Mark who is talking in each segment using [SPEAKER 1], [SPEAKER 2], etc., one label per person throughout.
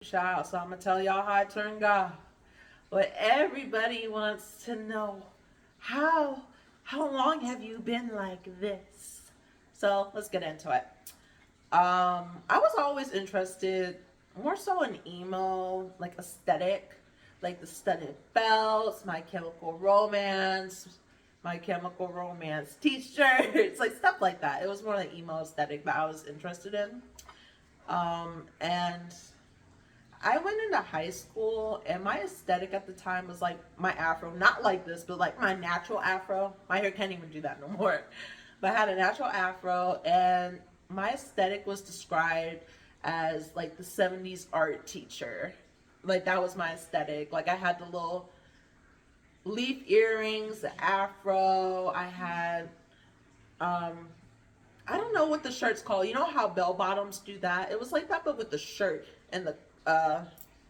[SPEAKER 1] Child, so I'm gonna tell y'all how I turned goth. But everybody wants to know how how long have you been like this? So let's get into it. I was always interested more so in emo, like aesthetic, like the studded belts, my chemical romance t-shirts, like stuff like that. It was more like emo aesthetic that I was interested in. And I went into high school and my aesthetic at the time was like my afro, not like this, but like my natural afro. My hair can't even do that no more. But I had a natural afro and my aesthetic was described as like the 70s art teacher. Like that was my aesthetic. Like I had the little leaf earrings, the afro. I had um I don't know what the shirt's called. You know how bell bottoms do that? It was like that, but with the shirt and the uh,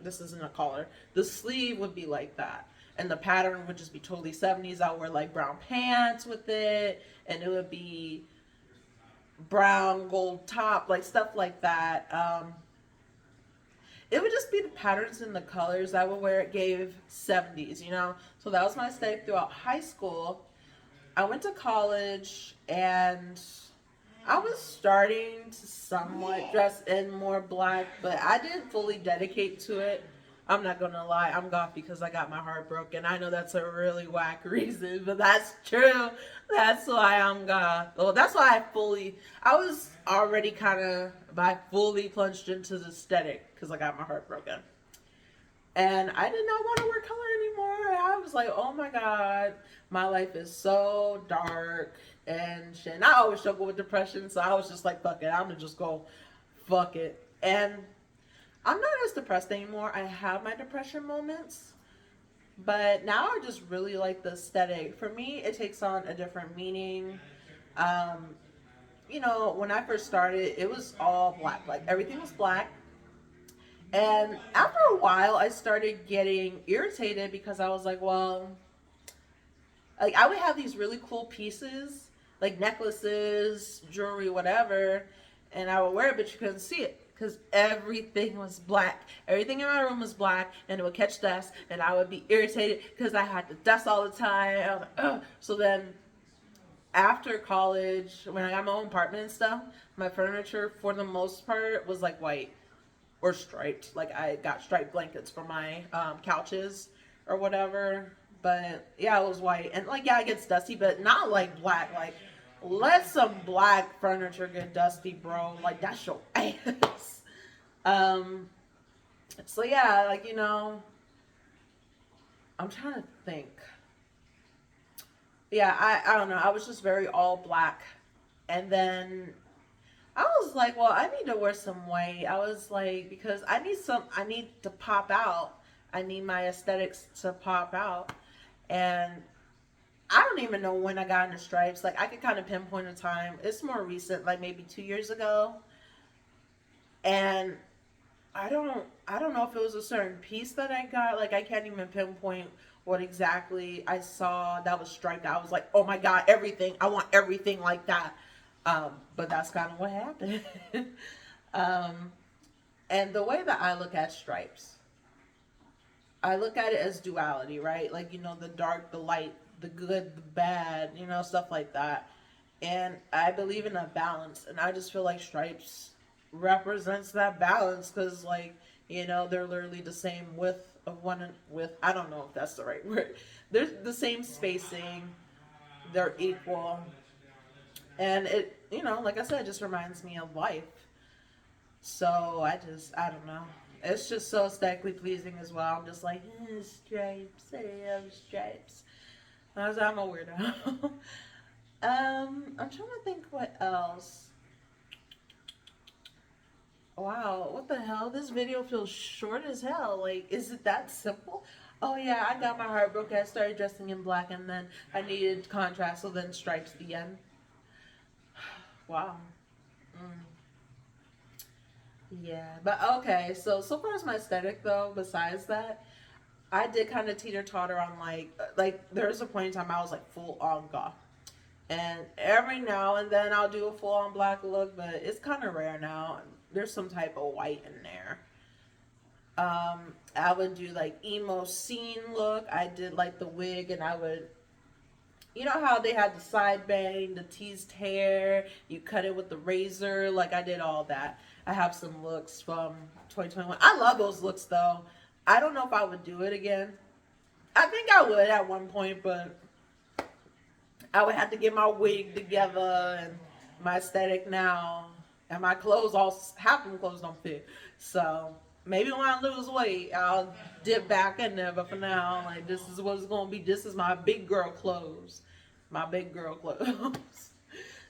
[SPEAKER 1] this isn't a collar. The sleeve would be like that, and the pattern would just be totally 70s. I wear like brown pants with it, and it would be brown gold top, like stuff like that. It would just be the patterns and the colors that would wear it gave 70s, you know. So that was my aesthetic throughout high school. I went to college and I was starting to somewhat dress in more black, but I didn't fully dedicate to it. I'm not gonna lie, I'm goth because I got my heart broken. I know that's a really whack reason, but that's true. That's why I'm goth. Well, that's why I was already kind of, I fully plunged into the aesthetic because I got my heart broken. And I did not want to wear color anymore. I was like, oh my God, my life is so dark and shit. And I always struggle with depression, so I was just like, fuck it, I'm gonna just go fuck it. And I'm not as depressed anymore. I have my depression moments, but now I just really like the aesthetic. For me, it takes on a different meaning. Um, when I first started, it was all black. Like everything was black. And after a while, I started getting irritated because I was like, well, like I would have these really cool pieces, like necklaces, jewelry, whatever, and I would wear it, but you couldn't see it because everything was black. Everything in my room was black, and it would catch dust, and I would be irritated because I had to dust all the time. I was like, ugh. So then, after college, when I got my own apartment and stuff, my furniture for the most part was like white or striped. Like I got striped blankets for my couches or whatever. But yeah, it was white. And like, yeah, it gets dusty, but not like black. Like, let some black furniture get dusty, bro. Like, that's your ass. um, so yeah, like, I'm trying to think. Yeah, I don't know. I was just very all black. And then I was like, well, I need to wear some white. I was like, because I need to pop out. I need my aesthetics to pop out. And I don't even know when I got into stripes. Like, I could kind of pinpoint a time. It's more recent, like maybe 2 years ago. And I don't know if it was a certain piece that I got. Like, I can't even pinpoint what exactly I saw that was striped. I was like, oh my God, everything. I want everything like that. But that's kind of what happened. um, and the way that I look at stripes, I look at it as duality, right? Like, the dark, the light, the good, the bad, stuff like that. And I believe in a balance. And I just feel like stripes represents that balance because, like, they're literally the same width of with, I don't know if that's the right word. They're the same spacing, they're equal. And it, like I said, it just reminds me of life. So I don't know. It's just so aesthetically pleasing as well. I'm just like, stripes, I love stripes. I'm a weirdo. I'm trying to think what else. Wow, what the hell? This video feels short as hell. Like, is it that simple? Oh yeah, I got my heart broken. I started dressing in black, and then I needed contrast, so then stripes the end. Wow. Mm. Yeah, but okay. So far as my aesthetic though, besides that, I did kind of teeter totter on like there was a point in time I was like full on goth, and every now and then I'll do a full on black look, but it's kind of rare now. There's some type of white in there. I would do like emo scene look. I did like the wig, and I would, you know how they had the side bang, the teased hair, you cut it with the razor. Like I did all that. I have some looks from 2021. I love those looks though. I don't know if I would do it again. I think I would at one point, but I would have to get my wig together and my aesthetic now. And my clothes, all half of them clothes don't fit. So maybe when I lose weight, I'll dip back in there. But for now, like this is what it's gonna be. This is my big girl clothes. My big girl clothes.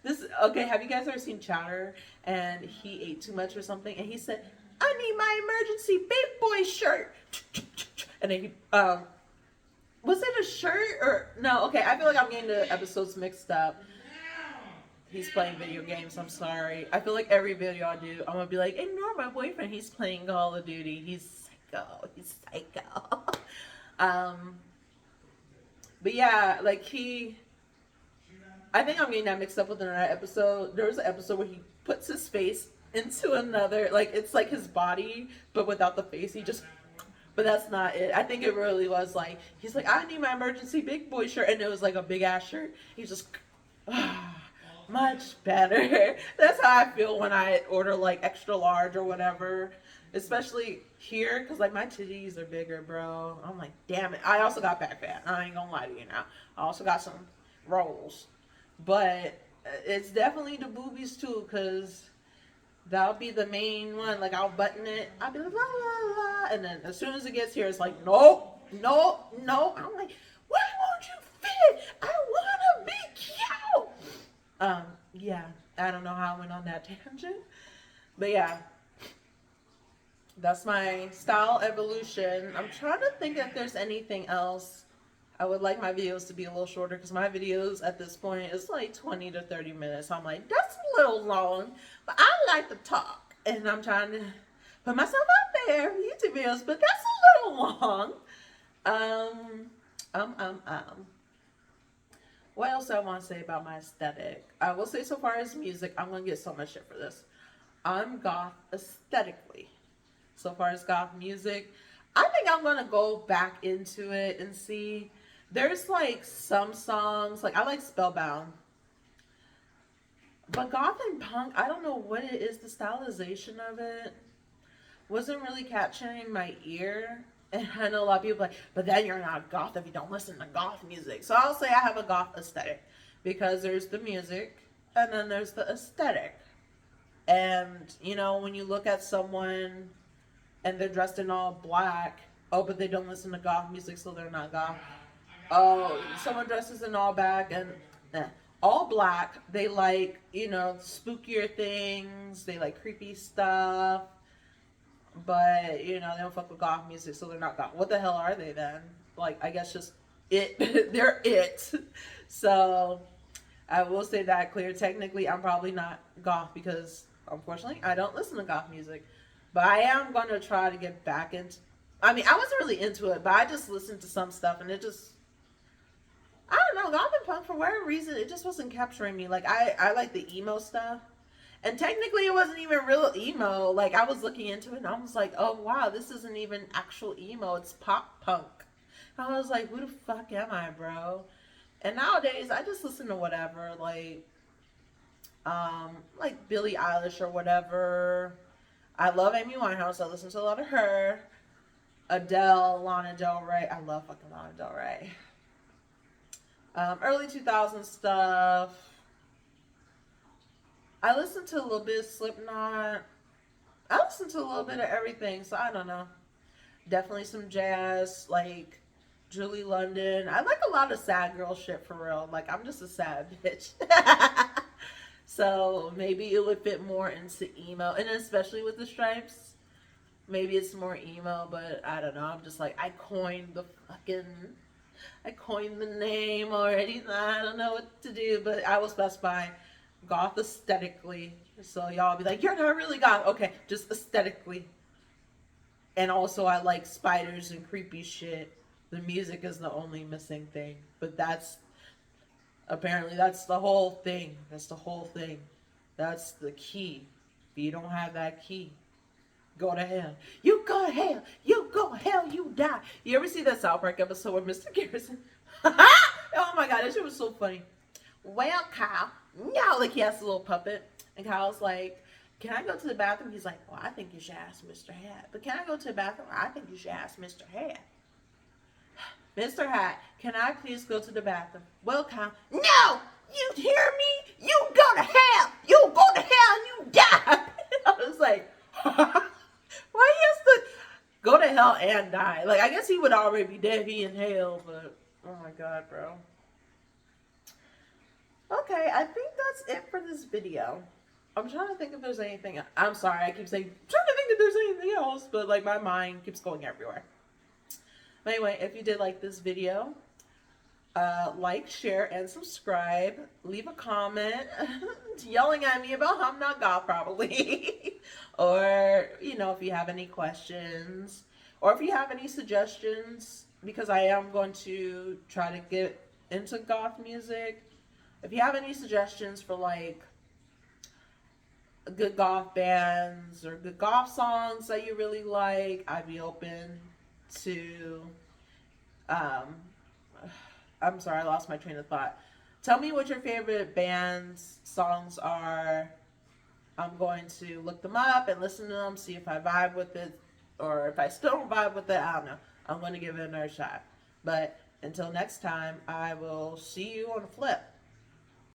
[SPEAKER 1] This okay, have you guys ever seen Chowder? And he ate too much or something, and he said, I need my emergency big boy shirt. And then he was it a shirt or no? Okay, I feel like I'm getting the episodes mixed up. He's playing video games. I'm sorry. I feel like every video I do, I'm gonna be like, ignore my boyfriend. He's playing Call of Duty. He's psycho. He's psycho. But yeah, like I think I'm getting that mixed up with another episode. There was an episode where he puts his face into another, like it's like his body, but without the face. He just, but that's not it. I think it really was like he's like, I need my emergency big boy shirt, and it was like a big ass shirt. He's just. Much better. That's how I feel when I order like extra large or whatever, especially here because like my titties are bigger, bro. I'm like, damn it. I also got back fat. I ain't gonna lie to you now. I also got some rolls, but it's definitely the boobies too, because that'll be the main one. Like I'll button it. I'll be like, la la la, and then as soon as it gets here, it's like, nope, nope, nope. I'm like, why won't you fit? I wanna be cute. Yeah, I don't know how I went on that tangent, but yeah, that's my style evolution. I'm trying to think if there's anything else. I would like my videos to be a little shorter because my videos at this point is like 20 to 30 minutes. I'm like, that's a little long, but I like to talk, and I'm trying to put myself out there, YouTube videos, but that's a little long. Um, um, um, um. What else do I want to say about my aesthetic? I will say so far as music, I'm going to get so much shit for this. I'm goth aesthetically. So far as goth music, I think I'm going to go back into it and see. There's like some songs, like I like Spellbound. But goth and punk, I don't know what it is, the stylization of it wasn't really capturing my ear. And I know a lot of people like, but then you're not goth if you don't listen to goth music. So I'll say I have a goth aesthetic because there's the music and then there's the aesthetic. And, you know, when you look at someone and they're dressed in all black, oh, but they don't listen to goth music, so they're not goth. Oh, someone dresses in all black and all black, they like, you know, spookier things, they like creepy stuff. But you know they don't fuck with goth music, so they're not goth. What the hell are they then? Like I guess just it. They're it. So I will say that clear. Technically, I'm probably not goth because unfortunately I don't listen to goth music. But I am gonna try to get back into. I mean, I wasn't really into it, but I just listened to some stuff and it just. I don't know, goth and punk for whatever reason it just wasn't capturing me. Like I like the emo stuff. And technically, it wasn't even real emo. Like, I was looking into it, and I was like, oh, wow, this isn't even actual emo. It's pop punk. I was like, who the fuck am I, bro? And nowadays, I just listen to whatever. Like Billie Eilish or whatever. I love Amy Winehouse. I listen to a lot of her. Adele, Lana Del Rey. I love fucking Lana Del Rey. Early 2000s stuff. I listened to a little bit of Slipknot. I listened to a little bit of everything, so I don't know. Definitely some jazz, like Julie London. I like a lot of sad girl shit for real. Like, I'm just a sad bitch. So maybe it would fit more into emo. And especially with the Stripes, maybe it's more emo, but I don't know. I'm just like, I coined the name already. I don't know what to do, but I will specify goth aesthetically, so y'all be like, you're not really goth. Okay, just aesthetically. And also I like spiders and creepy shit. The music is the only missing thing, but that's apparently that's the whole thing. That's the key. If you don't have that key, Go to hell. You go to hell. You go to hell. You die. You ever see that South Park episode with Mr. Garrison? Oh my god, that shit was so funny. Well, Kyle, no, like he has a little puppet, and Kyle's like, "Can I go to the bathroom?" He's like, "Well, I think you should ask Mr. Hat." But can I go to the bathroom? I think you should ask Mr. Hat. Mr. Hat, can I please go to the bathroom? Well, Kyle, no, you hear me? You go to hell. You go to hell. You die. I was like, why he has to go to hell and die? Like, I guess he would already be dead if he in hell, but oh my god, bro. Okay, I think that's it for this video. I'm trying to think if there's anything. I'm sorry, I keep saying, I'm trying to think if there's anything else, but like my mind keeps going everywhere. But anyway, if you did like this video, like, share, and subscribe. Leave a comment yelling at me about how I'm not goth, probably. Or, you know, if you have any questions. Or if you have any suggestions, because I am going to try to get into goth music. If you have any suggestions for, like, good goth bands or good goth songs that you really like, I'd be open to, I'm sorry, I lost my train of thought. Tell me what your favorite band's songs are. I'm going to look them up and listen to them, see if I vibe with it, or if I still don't vibe with it, I don't know. I'm going to give it another shot. But until next time, I will see you on the flip.